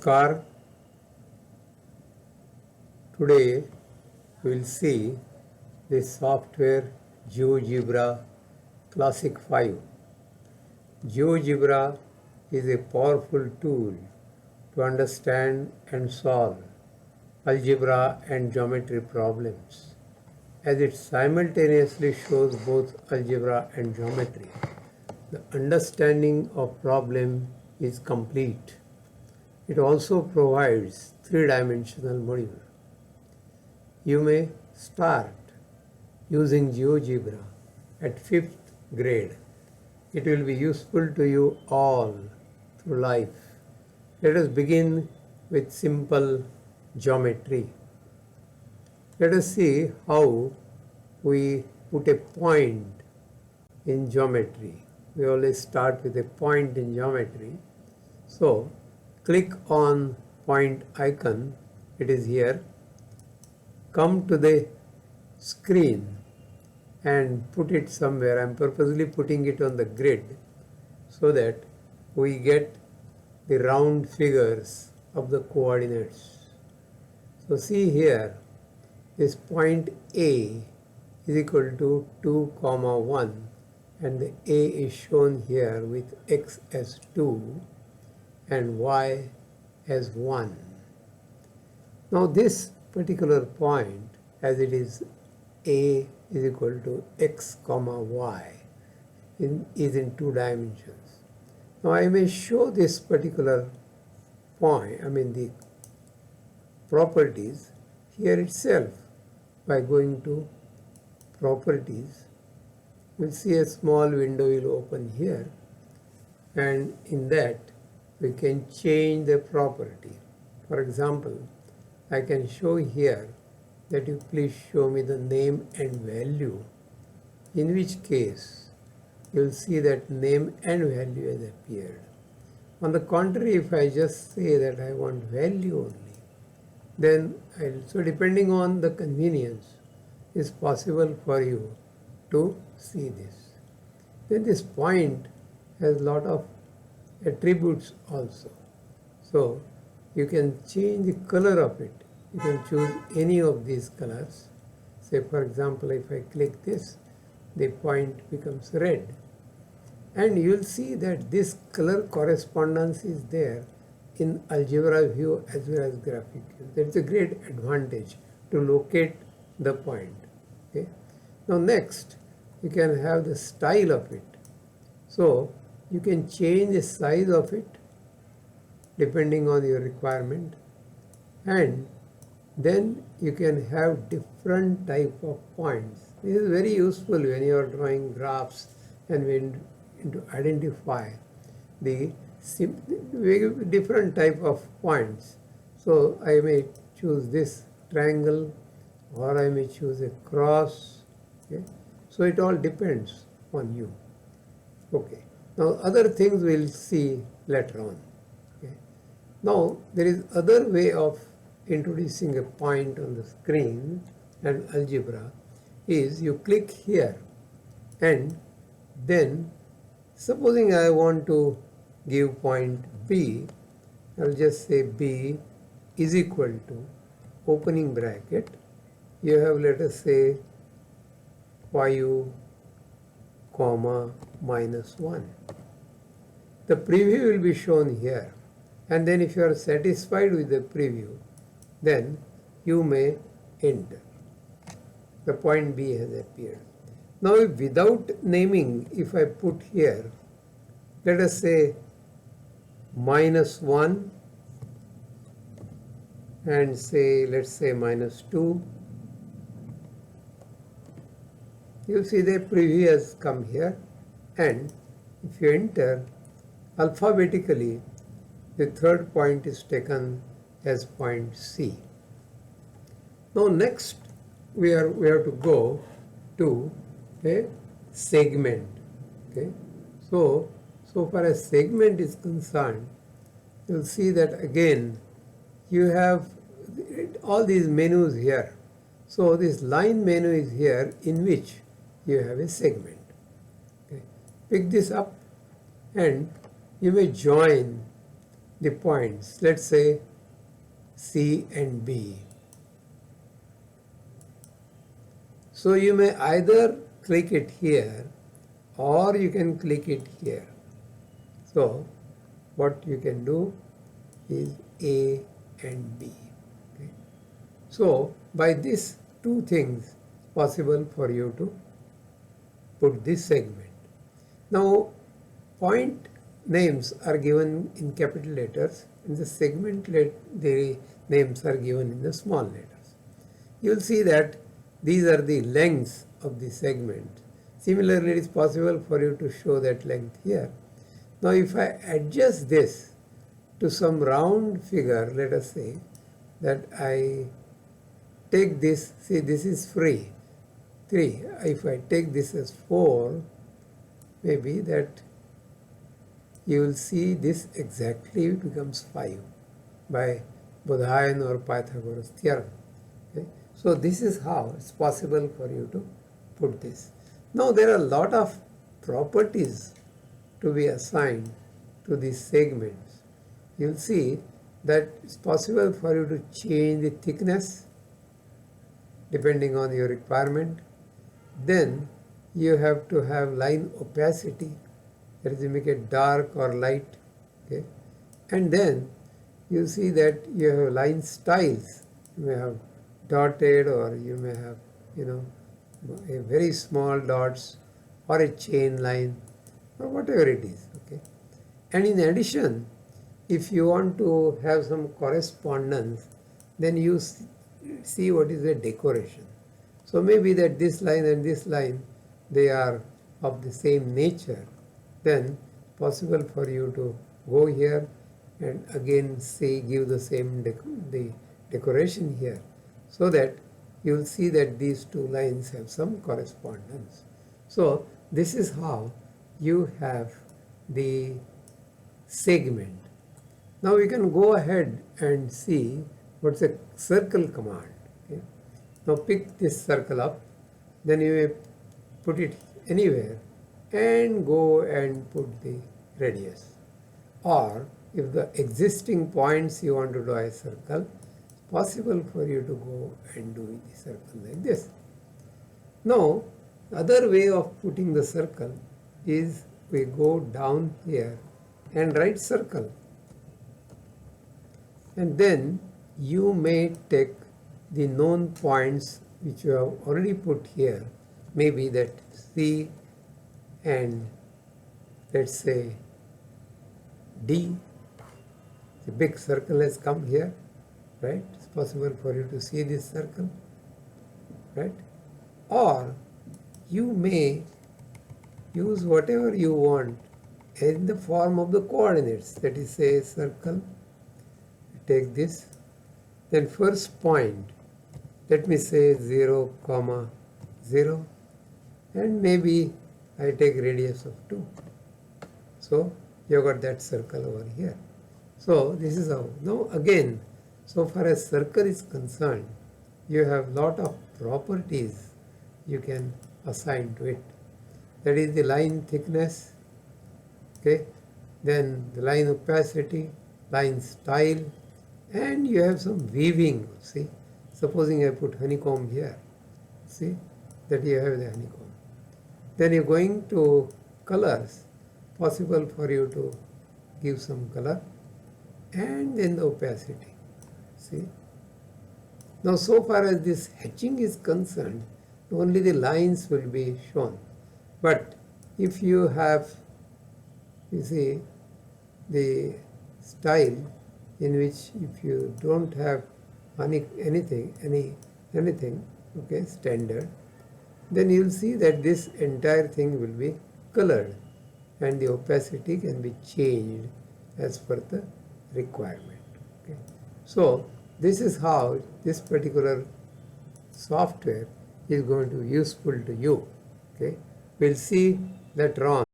Car. Today we will see the software GeoGebra Classic 5. GeoGebra is a powerful tool to understand and solve algebra and geometry problems, as it simultaneously shows both algebra and geometry. The understanding of problem is complete. It also provides three-dimensional module. You may start using GeoGebra at 5th grade. It will be useful to you all through life. Let us begin with simple geometry. Let us see how we put a point in geometry. We always start with a point in geometry. So click on point icon, it is here. Come to the screen and put it somewhere. I am purposely putting it on the grid so that we get the round figures of the coordinates. So see here, this point A is equal to 2, 1, and the A is shown here with x as 2 and y as 1. Now this particular point, as it is A is equal to x comma y, is in 2 dimensions. Now I may show this particular point, the properties here itself by going to properties. We'll see a small window will open here, and in that we can change the property. For example, I can show here that you please show me the name and value, in which case you will see that name and value has appeared. On the contrary, if I just say that I want value only, then so depending on the convenience, it's possible for you to see this. Then this point has a lot of attributes also. So you can change the color of it. You can choose any of these colors. Say for example, if I click this, the point becomes red. And you will see that this color correspondence is there in algebra view as well as graphic view. That's a great advantage to locate the point. Okay. Now next, you can have the style of it. So you can change the size of it depending on your requirement, and then you can have different type of points. This is very useful when you are drawing graphs and when to identify the different type of points. So I may choose this triangle, or I may choose a cross. Okay? So it all depends on you. Okay. Now other things we'll see later on. Okay. Now there is other way of introducing a point on the screen and algebra is you click here, and then supposing I want to give point B, I'll just say B is equal to opening bracket. You have, let us say, 5, -1. The preview will be shown here, and then if you are satisfied with the preview, then you may enter. The point B has appeared. Now without naming, if I put here, let us say -1 and say, let's say -2, you'll see the preview has come here, and if you enter alphabetically, the third point is taken as point C. Now next we have to go to a segment. Okay, so far as segment is concerned, you'll see that again you have all these menus here. So this line menu is here, in which you have a segment. Okay. Pick this up and you may join the points, let's say C and B. So you may either click it here or you can click it here. So what you can do is A and B. Okay. So by these two things possible for you to put this segment. Now point names are given in capital letters and the segment the names are given in the small letters. You will see that these are the lengths of the segment. Similarly, it is possible for you to show that length here. Now if I adjust this to some round figure, let us say that I take this, see this is 3. If I take this as 4, maybe that you will see this exactly becomes 5 by Bodhayan or Pythagoras theorem. Okay. So this is how it's possible for you to put this. Now there are a lot of properties to be assigned to these segments. You'll see that it's possible for you to change the thickness depending on your requirement. Then you have to have line opacity, that is, you make it dark or light. Okay. And then you see that you have line styles. You may have dotted, or you may have, a very small dots or a chain line or whatever it is. Okay. And in addition, if you want to have some correspondence, then you see what is the decoration. So maybe that this line and this line, they are of the same nature. Then possible for you to go here and again say give the same decoration here, so that you will see that these two lines have some correspondence. So this is how you have the segment. Now we can go ahead and see what's a circle command. Okay. Now pick this circle up, then you may put it anywhere and go and put the radius. Or if the existing points you want to draw a circle, it's possible for you to go and do the circle like this. Now, the other way of putting the circle is we go down here and write circle. And then you may take the known points which you have already put here, maybe that C and let's say D. The big circle has come here, right? It's possible for you to see this circle, right? Or you may use whatever you want in the form of the coordinates. That is, say circle, take this, then first point, let me say 0, 0, and maybe I take radius of 2. So you got that circle over here. So this is how. Now again, so far as circle is concerned, you have lot of properties you can assign to it. That is the line thickness, okay, then the line opacity, line style, and you have some weaving. See, supposing I put honeycomb here, see that you have the honeycomb. Then you're going to colors, possible for you to give some color, and then the opacity. See. Now so far as this hatching is concerned, only the lines will be shown. But if you have, you see, the style in which if you don't have anything, okay, standard, then you will see that this entire thing will be colored and the opacity can be changed as per the requirement. Okay. So this is how this particular software is going to be useful to you. Okay. We'll see later on